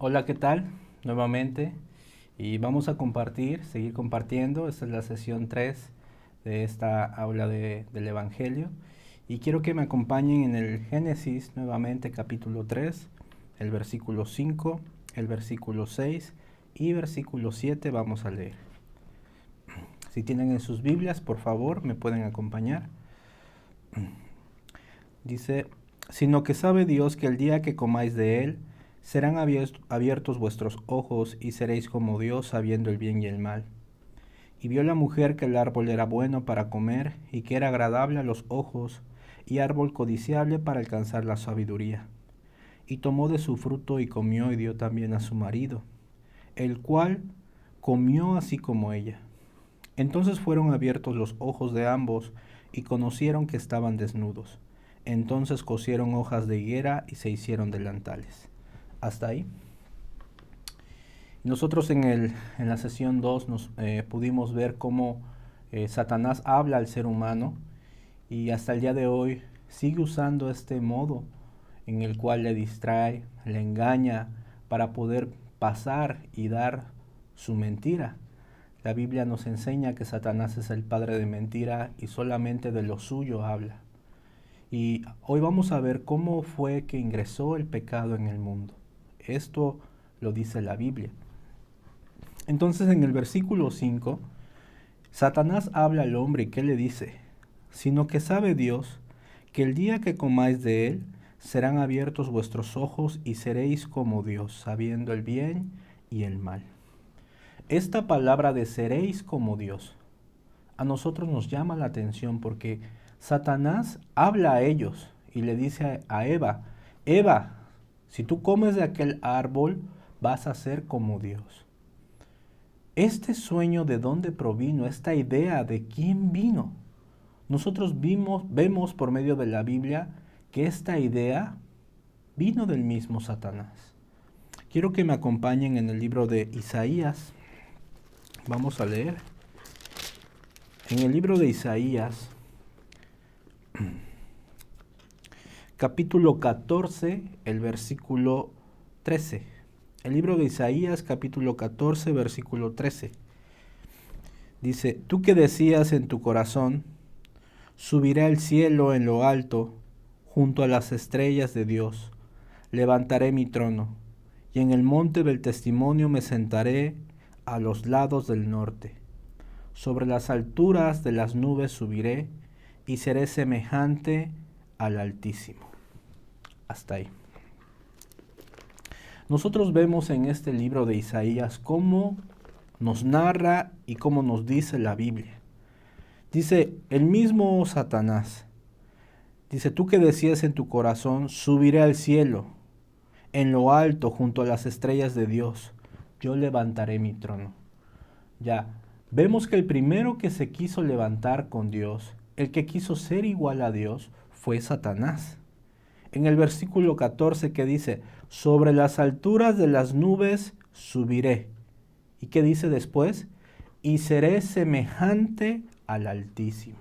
Hola, ¿qué tal? Nuevamente. Y vamos a seguir compartiendo. Esta es la sesión 3 de esta aula del Evangelio. Y quiero que me acompañen en el Génesis nuevamente, capítulo 3, el versículo 5, el versículo 6 y versículo 7 vamos a leer. Si tienen en sus Biblias, por favor, me pueden acompañar. Dice, sino que sabe Dios que el día que comáis de él, serán abiertos vuestros ojos y seréis como Dios sabiendo el bien y el mal. Y vio la mujer que el árbol era bueno para comer y que era agradable a los ojos y árbol codiciable para alcanzar la sabiduría. Y tomó de su fruto y comió y dio también a su marido, el cual comió así como ella. Entonces fueron abiertos los ojos de ambos y conocieron que estaban desnudos. Entonces cosieron hojas de higuera y se hicieron delantales. Hasta ahí. Nosotros en la sesión 2 pudimos ver cómo Satanás habla al ser humano y hasta el día de hoy sigue usando este modo en el cual le distrae, le engaña para poder pasar y dar su mentira. La Biblia nos enseña que Satanás es el padre de mentira y solamente de lo suyo habla. Y hoy vamos a ver cómo fue que ingresó el pecado en el mundo. Esto lo dice la Biblia. Entonces en el versículo 5, Satanás habla al hombre y ¿qué le dice? Sino que sabe Dios que el día que comáis de él, serán abiertos vuestros ojos y seréis como Dios, sabiendo el bien y el mal. Esta palabra de seréis como Dios a nosotros nos llama la atención porque Satanás habla a ellos y le dice a Eva, Eva, si tú comes de aquel árbol, vas a ser como Dios. Este sueño, ¿de dónde provino? Esta idea, ¿de quién vino? Nosotros vemos por medio de la Biblia que esta idea vino del mismo Satanás. Quiero que me acompañen en el libro de Isaías. Vamos a leer. En el libro de Isaías, capítulo 14, el versículo 13. El libro de Isaías, capítulo 14, versículo 13. Dice, tú que decías en tu corazón, subiré al cielo en lo alto, junto a las estrellas de Dios, levantaré mi trono, y en el monte del testimonio me sentaré a los lados del norte. Sobre las alturas de las nubes subiré, y seré semejante al Altísimo. Hasta ahí. Nosotros vemos en este libro de Isaías cómo nos narra y cómo nos dice la Biblia. Dice el mismo Satanás, dice, tú que decías en tu corazón, subiré al cielo, en lo alto, junto a las estrellas de Dios, yo levantaré mi trono. Ya, vemos que el primero que se quiso levantar con Dios, el que quiso ser igual a Dios, fue Satanás. En el versículo 14 que dice, sobre las alturas de las nubes subiré. ¿Y qué dice después? Y seré semejante al Altísimo.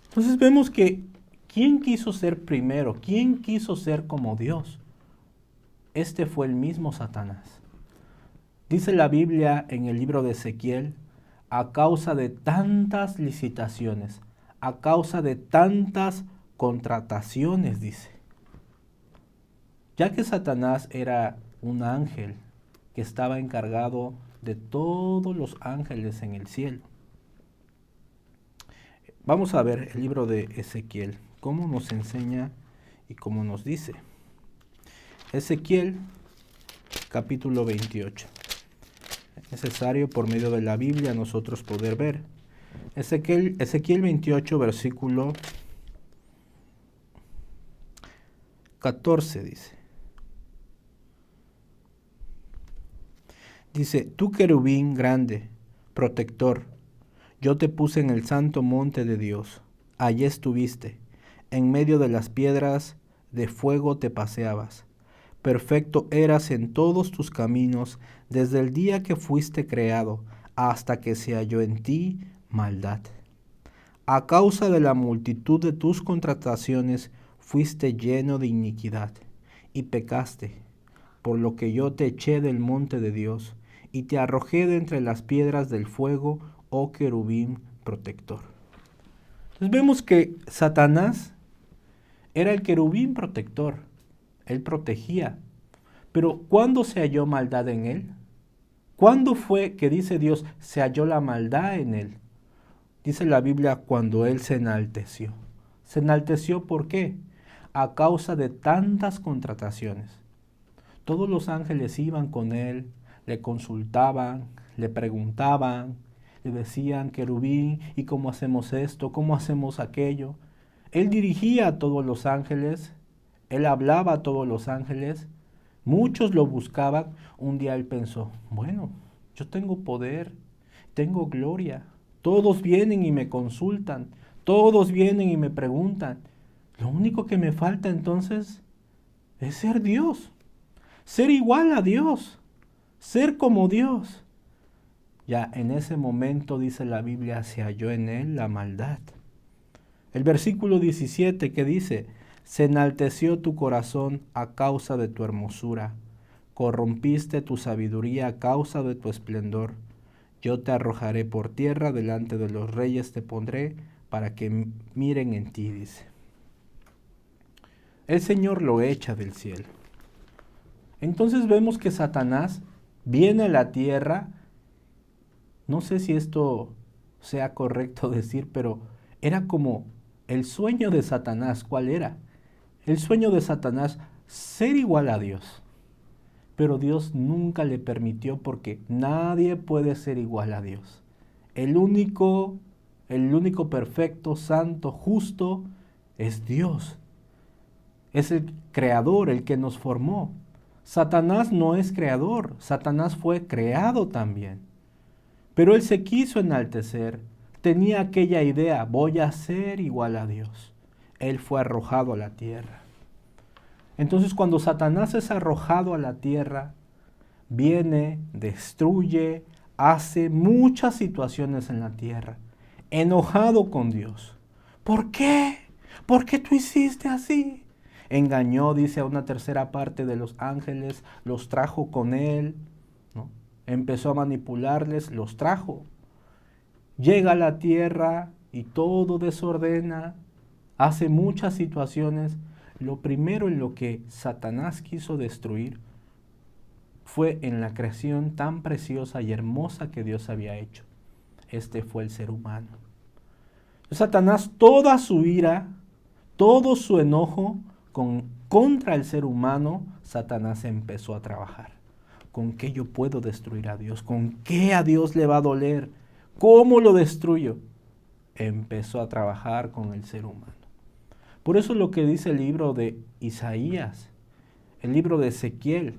Entonces vemos que ¿quién quiso ser primero? ¿Quién quiso ser como Dios? Este fue el mismo Satanás. Dice la Biblia en el libro de Ezequiel, a causa de tantas licitaciones, a causa de tantas contrataciones, dice. Ya que Satanás era un ángel que estaba encargado de todos los ángeles en el cielo. Vamos a ver el libro de Ezequiel, cómo nos enseña y cómo nos dice. Ezequiel, capítulo 28. Es necesario por medio de la Biblia nosotros poder ver. Ezequiel 28, versículo 14 dice. Dice, tú querubín grande, protector, yo te puse en el santo monte de Dios. Allí estuviste, en medio de las piedras de fuego te paseabas. Perfecto eras en todos tus caminos, desde el día que fuiste creado, hasta que se halló en ti maldad. A causa de la multitud de tus contrataciones, fuiste lleno de iniquidad, y pecaste. por lo que yo te eché del monte de Dios y te arrojé de entre las piedras del fuego, oh querubín protector. Entonces vemos que Satanás era el querubín protector, él protegía. Pero ¿cuándo se halló maldad en él? ¿Cuándo fue que dice Dios, se halló la maldad en él? Dice la Biblia, cuando él se enalteció. ¿Se enalteció por qué? A causa de tantas contrataciones. Todos los ángeles iban con él, le consultaban, le preguntaban, le decían, querubín, ¿y cómo hacemos esto? ¿Cómo hacemos aquello? Él dirigía a todos los ángeles, él hablaba a todos los ángeles, muchos lo buscaban. Un día él pensó, bueno, yo tengo poder, tengo gloria, todos vienen y me consultan, todos vienen y me preguntan. Lo único que me falta entonces es ser Dios, ser igual a Dios, ser como Dios. Ya en ese momento, dice la Biblia, se halló en él la maldad. El versículo 17 que dice, se enalteció tu corazón a causa de tu hermosura, corrompiste tu sabiduría a causa de tu esplendor. Yo te arrojaré por tierra, delante de los reyes te pondré, para que miren en ti, dice. El Señor lo echa del cielo. Entonces vemos que Satanás viene a la tierra. No sé si esto sea correcto decir, pero era como el sueño de Satanás. ¿Cuál era? El sueño de Satanás, ser igual a Dios. Pero Dios nunca le permitió, porque nadie puede ser igual a Dios. El único perfecto, santo, justo es Dios. Es el creador, el que nos formó. Satanás no es creador, Satanás fue creado también. Pero él se quiso enaltecer, tenía aquella idea, voy a ser igual a Dios. Él fue arrojado a la tierra. Entonces cuando Satanás es arrojado a la tierra, viene, destruye, hace muchas situaciones en la tierra, enojado con Dios. ¿Por qué? ¿Por qué tú hiciste así? Engañó, dice, a una tercera parte de los ángeles, los trajo con él, ¿no? Empezó a manipularles, los trajo. Llega a la tierra y todo desordena, hace muchas situaciones. Lo primero en lo que Satanás quiso destruir fue en la creación tan preciosa y hermosa que Dios había hecho. Este fue el ser humano. Satanás, toda su ira, todo su enojo contra el ser humano, Satanás empezó a trabajar. ¿Con qué yo puedo destruir a Dios? ¿Con qué a Dios le va a doler? ¿Cómo lo destruyo? Empezó a trabajar con el ser humano. Por eso lo que dice el libro de Isaías, el libro de Ezequiel,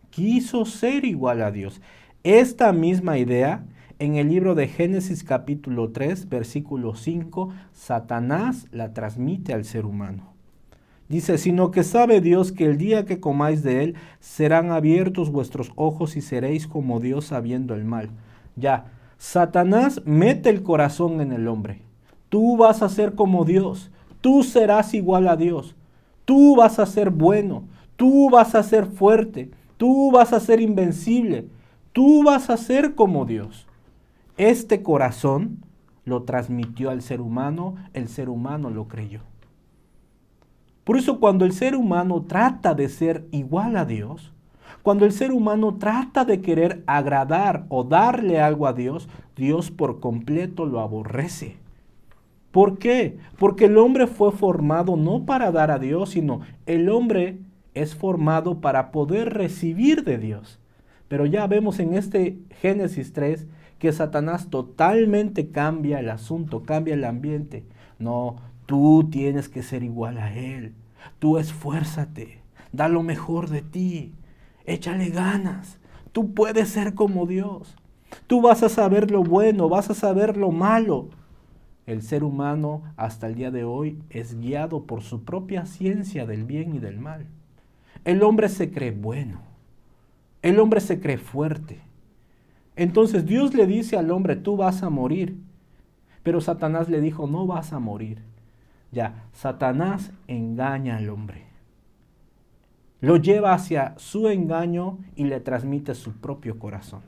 quiso ser igual a Dios. Esta misma idea, en el libro de Génesis capítulo 3, versículo 5, Satanás la transmite al ser humano. Dice, sino que sabe Dios que el día que comáis de él, serán abiertos vuestros ojos y seréis como Dios sabiendo el mal. Ya, Satanás mete el corazón en el hombre. Tú vas a ser como Dios, tú serás igual a Dios, tú vas a ser bueno, tú vas a ser fuerte, tú vas a ser invencible, tú vas a ser como Dios. Este corazón lo transmitió al ser humano, el ser humano lo creyó. Por eso cuando el ser humano trata de ser igual a Dios, cuando el ser humano trata de querer agradar o darle algo a Dios, Dios por completo lo aborrece. ¿Por qué? Porque el hombre fue formado no para dar a Dios, sino el hombre es formado para poder recibir de Dios. Pero ya vemos en este Génesis 3 que Satanás totalmente cambia el asunto, cambia el ambiente. No, tú tienes que ser igual a Él. Tú esfuérzate, da lo mejor de ti, échale ganas. Tú puedes ser como Dios. Tú vas a saber lo bueno, vas a saber lo malo. El ser humano hasta el día de hoy es guiado por su propia ciencia del bien y del mal. El hombre se cree bueno. El hombre se cree fuerte. Entonces Dios le dice al hombre, tú vas a morir. Pero Satanás le dijo, no vas a morir. Ya, Satanás engaña al hombre. lo lleva hacia su engaño y le transmite su propio corazón.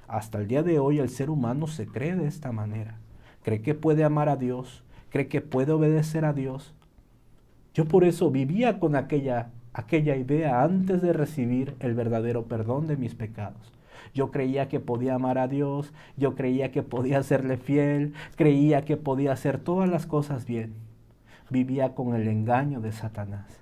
Hasta el día de hoy el ser humano se cree de esta manera. Cree que puede amar a Dios, cree que puede obedecer a Dios. Yo por eso vivía con aquella idea antes de recibir el verdadero perdón de mis pecados. Yo creía que podía amar a Dios, yo creía que podía serle fiel, creía que podía hacer todas las cosas bien. Vivía con el engaño de Satanás,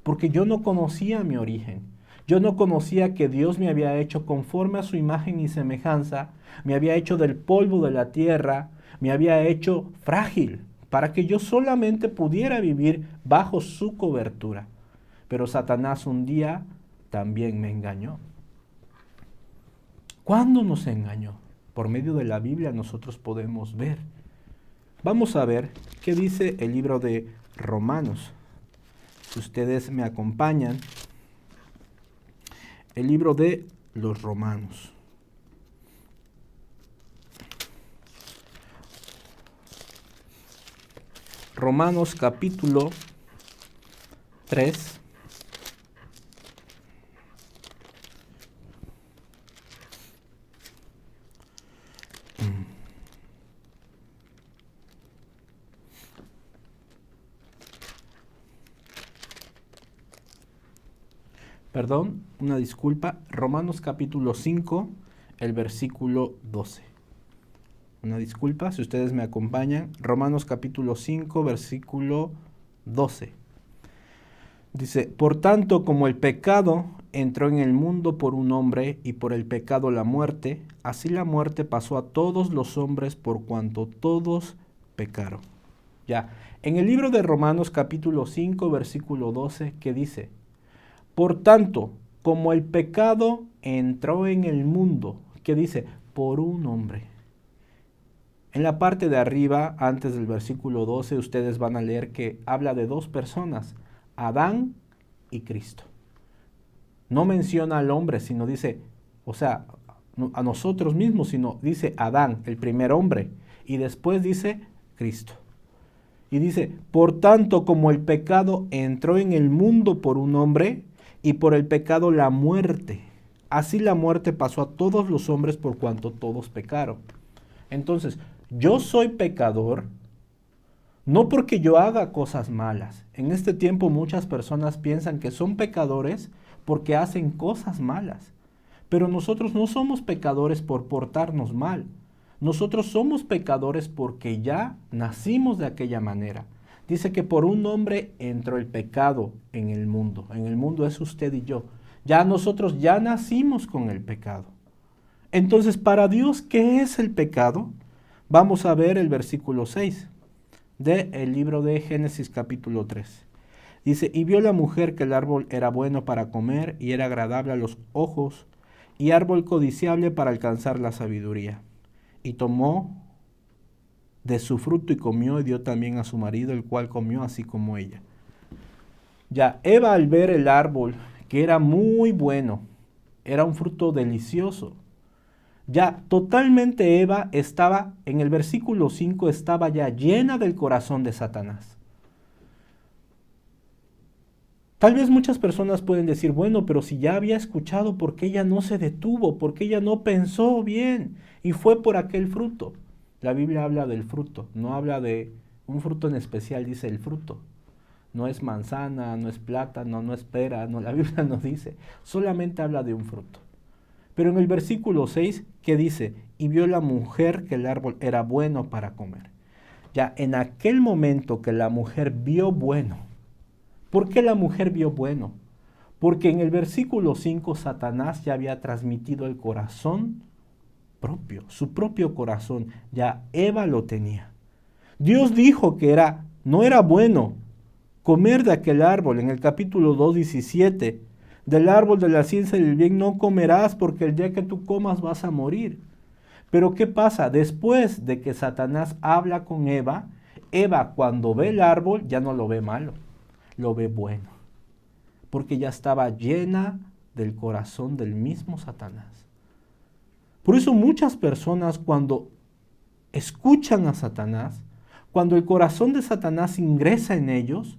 porque yo no conocía mi origen. Yo no conocía que Dios me había hecho conforme a su imagen y semejanza, me había hecho del polvo de la tierra, me había hecho frágil, para que yo solamente pudiera vivir bajo su cobertura. Pero Satanás un día también me engañó. ¿Cuándo nos engañó? Por medio de la Biblia nosotros podemos ver. Vamos a ver qué dice el libro de Romanos. Si ustedes me acompañan, el libro de los Romanos. Romanos capítulo 3. Perdón, una disculpa. Romanos capítulo 5, el versículo 12. Una disculpa, si ustedes me acompañan. Romanos capítulo 5, versículo 12. Dice, por tanto, como el pecado entró en el mundo por un hombre y por el pecado la muerte, así la muerte pasó a todos los hombres por cuanto todos pecaron. Ya, en el libro de Romanos capítulo 5, versículo 12, ¿qué dice? Por tanto, como el pecado entró en el mundo, ¿qué dice? Por un hombre. En la parte de arriba, antes del versículo 12, ustedes van a leer que habla de dos personas, Adán y Cristo. No menciona al hombre, sino dice, o sea, a nosotros mismos, sino dice Adán, el primer hombre, y después dice Cristo. Y dice, por tanto, como el pecado entró en el mundo por un hombre, y por el pecado la muerte, así la muerte pasó a todos los hombres por cuanto todos pecaron. Entonces, yo soy pecador, no porque yo haga cosas malas. En este tiempo muchas personas piensan que son pecadores porque hacen cosas malas. Pero nosotros no somos pecadores por portarnos mal. Nosotros somos pecadores porque ya nacimos de aquella manera. Dice que por un hombre entró el pecado en el mundo. En el mundo es usted y yo. Ya nosotros ya nacimos con el pecado. Entonces, para Dios, ¿qué es el pecado? Vamos a ver el versículo 6 del libro de Génesis capítulo 3. Dice, y vio la mujer que el árbol era bueno para comer y era agradable a los ojos y árbol codiciable para alcanzar la sabiduría. Y tomó de su fruto y comió y dio también a su marido, el cual comió así como ella. Ya, Eva al ver el árbol, que era muy bueno, era un fruto delicioso. Ya totalmente Eva estaba, en el versículo 5, estaba ya llena del corazón de Satanás. Tal vez muchas personas pueden decir, bueno, pero si ya había escuchado, ¿por qué ella no se detuvo? ¿Por qué ella no pensó bien? Y fue por aquel fruto. La Biblia habla del fruto, no habla de un fruto en especial, dice el fruto. No es manzana, no es plátano, no es pera, no, la Biblia no dice, solamente habla de un fruto. Pero en el versículo 6, ¿qué dice? Y vio la mujer que el árbol era bueno para comer. Ya en aquel momento que la mujer vio bueno, ¿por qué la mujer vio bueno? Porque en el versículo 5 Satanás ya había transmitido el corazón propio, su propio corazón, ya Eva lo tenía. Dios dijo que no era bueno comer de aquel árbol, en el capítulo 2:17, del árbol de la ciencia del bien no comerás porque el día que tú comas vas a morir. Pero ¿qué pasa? Después de que Satanás habla con Eva, Eva cuando ve el árbol ya no lo ve malo, lo ve bueno, porque ya estaba llena del corazón del mismo Satanás. Por eso muchas personas cuando escuchan a Satanás, cuando el corazón de Satanás ingresa en ellos,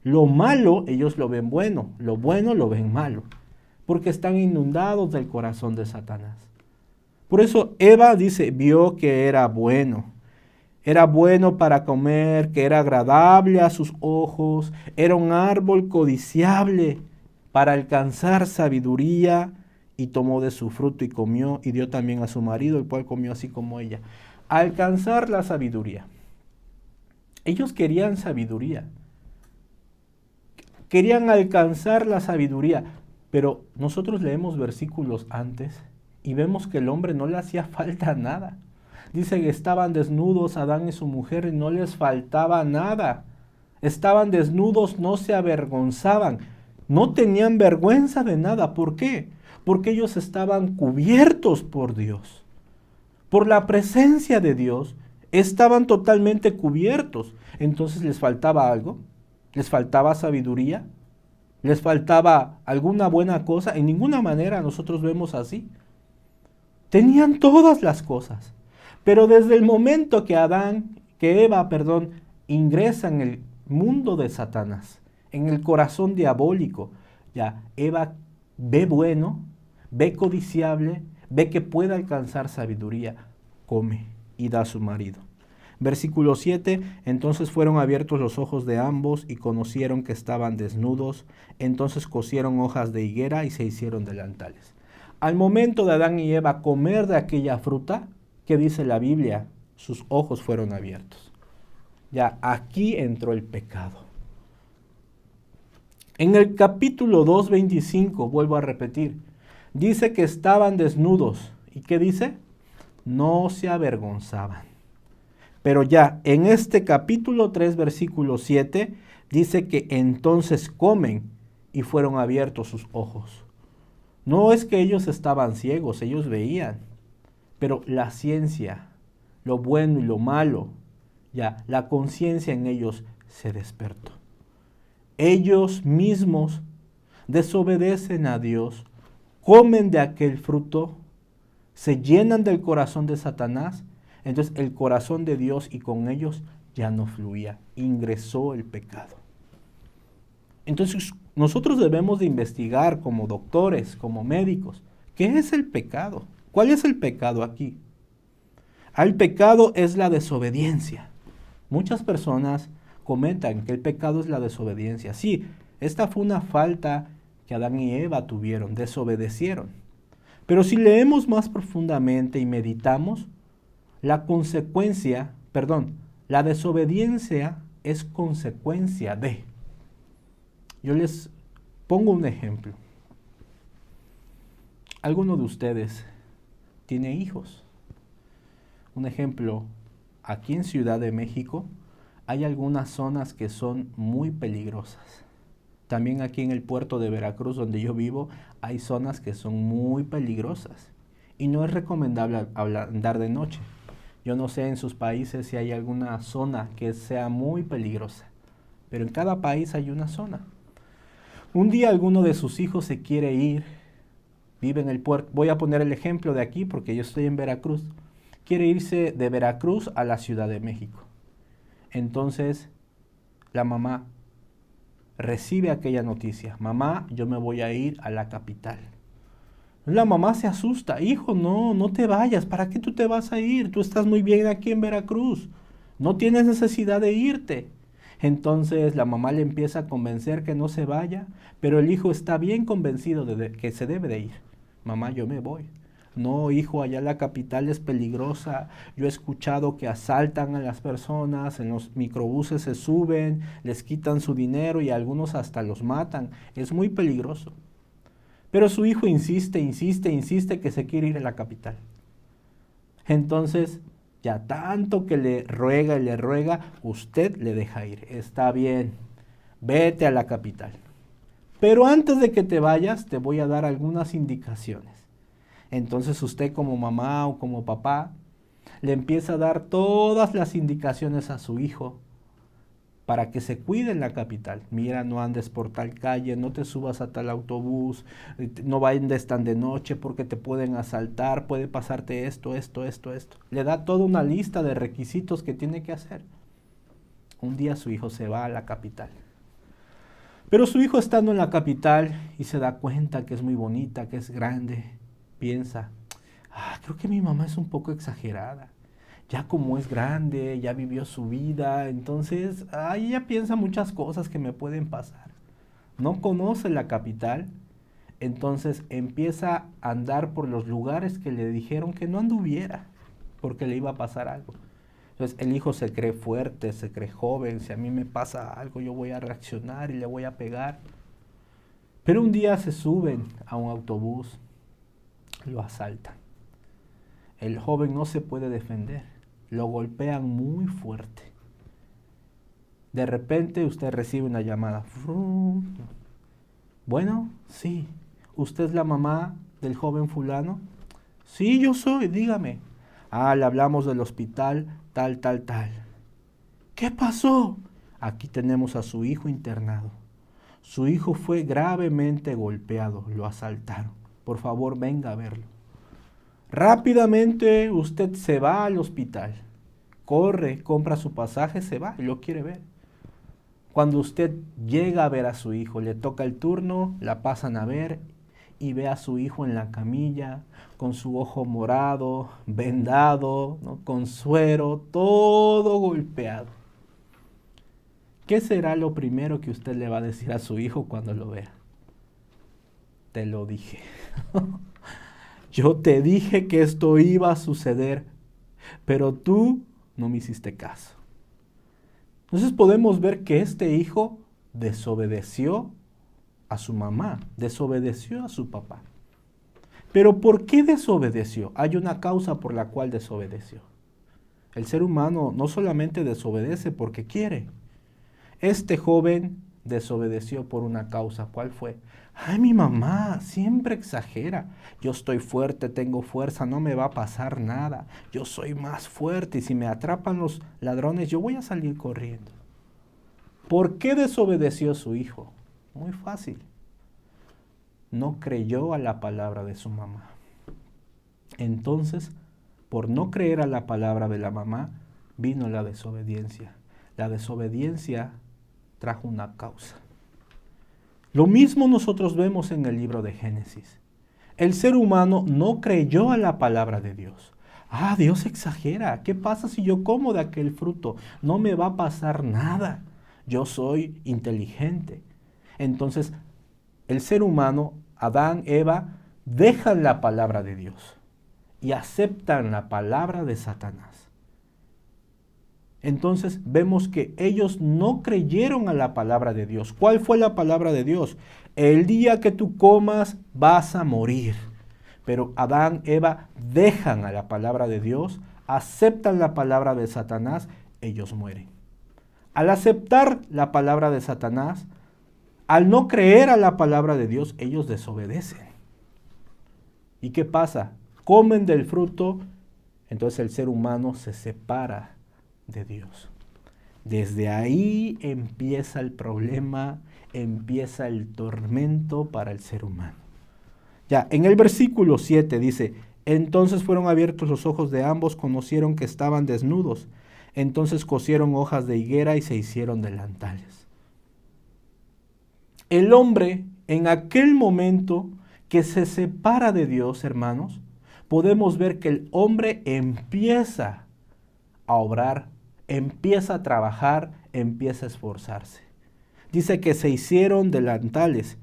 Lo malo ellos lo ven bueno, lo bueno lo ven malo, porque están inundados del corazón de Satanás. Por eso Eva dice, vio que era bueno para comer, que era agradable a sus ojos, era un árbol codiciable para alcanzar sabiduría, y tomó de su fruto y comió, y dio también a su marido, el cual comió así como ella. Alcanzar la sabiduría. Ellos querían sabiduría. Querían alcanzar la sabiduría, pero nosotros leemos versículos antes y vemos que el hombre no le hacía falta nada. Dice que estaban desnudos Adán y su mujer y no les faltaba nada. Estaban desnudos, no se avergonzaban, no tenían vergüenza de nada. ¿Por qué? Porque ellos estaban cubiertos por Dios. Por la presencia de Dios, estaban totalmente cubiertos. Entonces, ¿les faltaba algo? ¿Les faltaba sabiduría? ¿Les faltaba alguna buena cosa? En ninguna manera nosotros vemos así. Tenían todas las cosas. Pero desde el momento que Eva, ingresa en el mundo de Satanás, en el corazón diabólico, ya Eva ve bueno, ve codiciable, ve que puede alcanzar sabiduría, come y da a su marido. Versículo 7, entonces fueron abiertos los ojos de ambos y conocieron que estaban desnudos, entonces cosieron hojas de higuera y se hicieron delantales. Al momento de Adán y Eva comer de aquella fruta, ¿qué dice la Biblia? Sus ojos fueron abiertos. Ya aquí entró el pecado. En el capítulo 2:25, vuelvo a repetir, dice que estaban desnudos. ¿Y qué dice? No se avergonzaban. Pero ya en este capítulo 3, versículo 7, dice que entonces comen y fueron abiertos sus ojos. No es que ellos estaban ciegos, ellos veían. Pero la ciencia, lo bueno y lo malo, ya la conciencia en ellos se despertó. Ellos mismos desobedecen a Dios, comen de aquel fruto, se llenan del corazón de Satanás, entonces el corazón de Dios y con ellos ya no fluía, ingresó el pecado. Entonces nosotros debemos de investigar como doctores, como médicos, ¿qué es el pecado? ¿Cuál es el pecado aquí? El pecado es la desobediencia. Muchas personas comentan que el pecado es la desobediencia. Sí, esta fue una falta que Adán y Eva tuvieron, desobedecieron. Pero si leemos más profundamente y meditamos, la desobediencia es consecuencia de. Yo les pongo un ejemplo. ¿Alguno de ustedes tiene hijos? Un ejemplo, aquí en Ciudad de México hay algunas zonas que son muy peligrosas. También aquí en el puerto de Veracruz, donde yo vivo, hay zonas que son muy peligrosas. Y no es recomendable andar de noche. Yo no sé en sus países si hay alguna zona que sea muy peligrosa, pero en cada país hay una zona. Un día alguno de sus hijos se quiere ir, vive en el puerto. Voy a poner el ejemplo de aquí porque yo estoy en Veracruz. Quiere irse de Veracruz a la Ciudad de México. Entonces, la mamá recibe aquella noticia. Mamá, yo me voy a ir a la capital. La mamá se asusta. Hijo, no te vayas. ¿Para qué tú te vas a ir? Tú estás muy bien aquí en Veracruz. No tienes necesidad de irte. Entonces la mamá le empieza a convencer que no se vaya, pero el hijo está bien convencido de que se debe de ir. Mamá, yo me voy. No, hijo, allá la capital es peligrosa. Yo he escuchado que asaltan a las personas, en los microbuses se suben, les quitan su dinero y algunos hasta los matan. Es muy peligroso. Pero su hijo insiste que se quiere ir a la capital. Entonces, ya tanto que le ruega y le ruega, usted le deja ir. Está bien, vete a la capital. Pero antes de que te vayas, te voy a dar algunas indicaciones. Entonces usted como mamá o como papá le empieza a dar todas las indicaciones a su hijo para que se cuide en la capital. Mira, no andes por tal calle, no te subas a tal autobús, no vayas tan de noche porque te pueden asaltar, puede pasarte esto. Le da toda una lista de requisitos que tiene que hacer. Un día su hijo se va a la capital. Pero su hijo estando en la capital y se da cuenta que es muy bonita, que es grande, piensa, creo que mi mamá es un poco exagerada. Ya como es grande, ya vivió su vida, entonces ella piensa muchas cosas que me pueden pasar. No conoce la capital, entonces empieza a andar por los lugares que le dijeron que no anduviera, porque le iba a pasar algo. Entonces el hijo se cree fuerte, se cree joven, si a mí me pasa algo yo voy a reaccionar y le voy a pegar. Pero un día se suben a un autobús, lo asaltan. El joven no se puede defender, lo golpean muy fuerte. De repente usted recibe una llamada. Bueno, sí. ¿Usted es la mamá del joven fulano? Sí, yo soy, dígame. Le hablamos del hospital, tal. ¿Qué pasó? Aquí tenemos a su hijo internado. Su hijo fue gravemente golpeado, lo asaltaron. Por favor, venga a verlo. Rápidamente usted se va al hospital. Corre, compra su pasaje, se va, lo quiere ver. Cuando usted llega a ver a su hijo, le toca el turno, la pasan a ver y ve a su hijo en la camilla, con su ojo morado, vendado, ¿no? Con suero, todo golpeado. ¿Qué será lo primero que usted le va a decir a su hijo cuando lo vea? Te lo dije. Yo te dije que esto iba a suceder, pero tú no me hiciste caso. Entonces podemos ver que este hijo desobedeció a su mamá, desobedeció a su papá. Pero ¿por qué desobedeció? Hay una causa por la cual desobedeció. El ser humano no solamente desobedece porque quiere. Este joven desobedeció por una causa. ¿Cuál fue? Mi mamá siempre exagera. Yo estoy fuerte, tengo fuerza, no me va a pasar nada. Yo soy más fuerte y si me atrapan los ladrones, yo voy a salir corriendo. ¿Por qué desobedeció su hijo? Muy fácil. No creyó a la palabra de su mamá. Entonces, por no creer a la palabra de la mamá, vino la desobediencia. La desobediencia trajo una causa. Lo mismo nosotros vemos en el libro de Génesis. El ser humano no creyó a la palabra de Dios. Dios exagera. ¿Qué pasa si yo como de aquel fruto? No me va a pasar nada. Yo soy inteligente. Entonces, el ser humano, Adán, Eva, dejan la palabra de Dios y aceptan la palabra de Satanás. Entonces vemos que ellos no creyeron a la palabra de Dios. ¿Cuál fue la palabra de Dios? El día que tú comas vas a morir. Pero Adán, Eva dejan a la palabra de Dios, aceptan la palabra de Satanás, ellos mueren. Al aceptar la palabra de Satanás, al no creer a la palabra de Dios, ellos desobedecen. ¿Y qué pasa? Comen del fruto, entonces el ser humano se separa de Dios. Desde ahí empieza el problema, empieza el tormento para el ser humano. Ya, en el versículo 7 dice, entonces fueron abiertos los ojos de ambos, conocieron que estaban desnudos. Entonces cosieron hojas de higuera y se hicieron delantales. El hombre, en aquel momento que se separa de Dios, hermanos, podemos ver que el hombre empieza a obrar, empieza a trabajar, empieza a esforzarse. Dice que se hicieron delantales,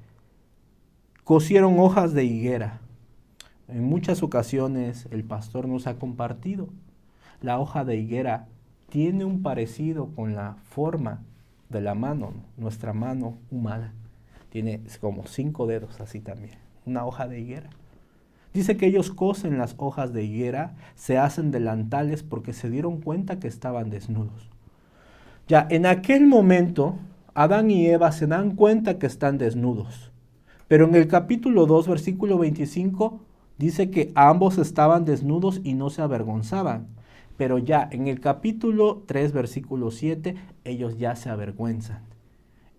cosieron hojas de higuera. En muchas ocasiones el pastor nos ha compartido. La hoja de higuera tiene un parecido con la forma de la mano, nuestra mano humana. Tiene como 5 dedos así también, una hoja de higuera. Dice que ellos cosen las hojas de higuera, se hacen delantales porque se dieron cuenta que estaban desnudos. Ya en aquel momento, Adán y Eva se dan cuenta que están desnudos. Pero en el capítulo 2, versículo 25, dice que ambos estaban desnudos y no se avergonzaban. Pero ya en el capítulo 3, versículo 7, ellos ya se avergüenzan.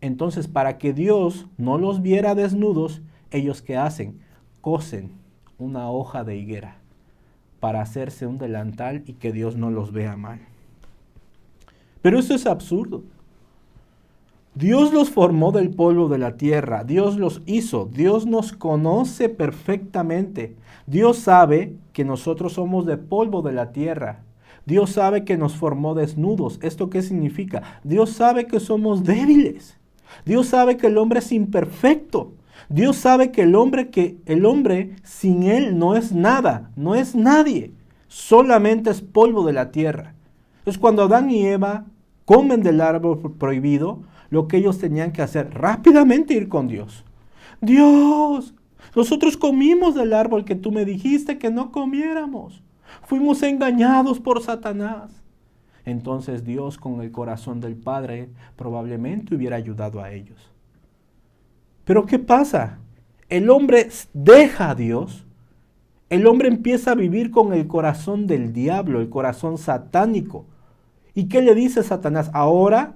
Entonces, para que Dios no los viera desnudos, ellos ¿qué hacen? Cosen una hoja de higuera para hacerse un delantal y que Dios no los vea mal. Pero eso es absurdo. Dios los formó del polvo de la tierra, Dios los hizo, Dios nos conoce perfectamente. Dios sabe que nosotros somos de polvo de la tierra. Dios sabe que nos formó desnudos. ¿Esto qué significa? Dios sabe que somos débiles. Dios sabe que el hombre es imperfecto. Dios sabe que el hombre sin él no es nada, no es nadie. Solamente es polvo de la tierra. Entonces cuando Adán y Eva comen del árbol prohibido, lo que ellos tenían que hacer, rápidamente ir con Dios. Dios, nosotros comimos del árbol que tú me dijiste que no comiéramos. Fuimos engañados por Satanás. Entonces Dios, con el corazón del Padre, probablemente hubiera ayudado a ellos. Pero ¿qué pasa? El hombre deja a Dios. El hombre empieza a vivir con el corazón del diablo, el corazón satánico. ¿Y qué le dice Satanás? Ahora,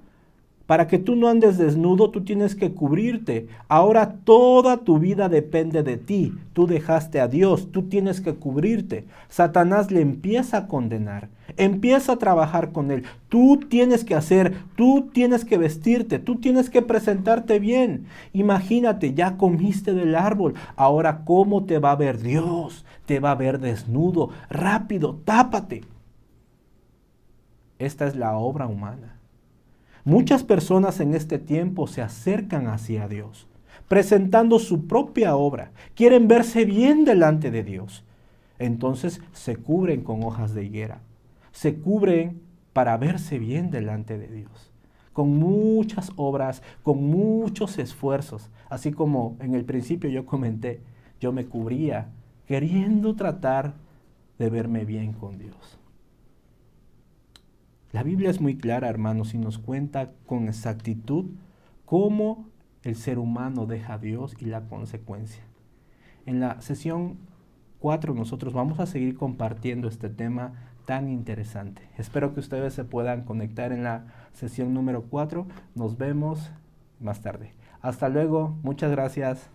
para que tú no andes desnudo, tú tienes que cubrirte. Ahora toda tu vida depende de ti. Tú dejaste a Dios, tú tienes que cubrirte. Satanás le empieza a condenar, empieza a trabajar con él. Tú tienes que hacer, tú tienes que vestirte, tú tienes que presentarte bien. Imagínate, ya comiste del árbol. Ahora, ¿cómo te va a ver Dios? Te va a ver desnudo. Rápido, tápate. Esta es la obra humana. Muchas personas en este tiempo se acercan hacia Dios, presentando su propia obra. Quieren verse bien delante de Dios. Entonces se cubren con hojas de higuera. Se cubren para verse bien delante de Dios. Con muchas obras, con muchos esfuerzos. Así como en el principio yo comenté, yo me cubría queriendo tratar de verme bien con Dios. La Biblia es muy clara, hermanos, y nos cuenta con exactitud cómo el ser humano deja a Dios y la consecuencia. En la sesión 4 nosotros vamos a seguir compartiendo este tema tan interesante. Espero que ustedes se puedan conectar en la sesión número 4. Nos vemos más tarde. Hasta luego, muchas gracias.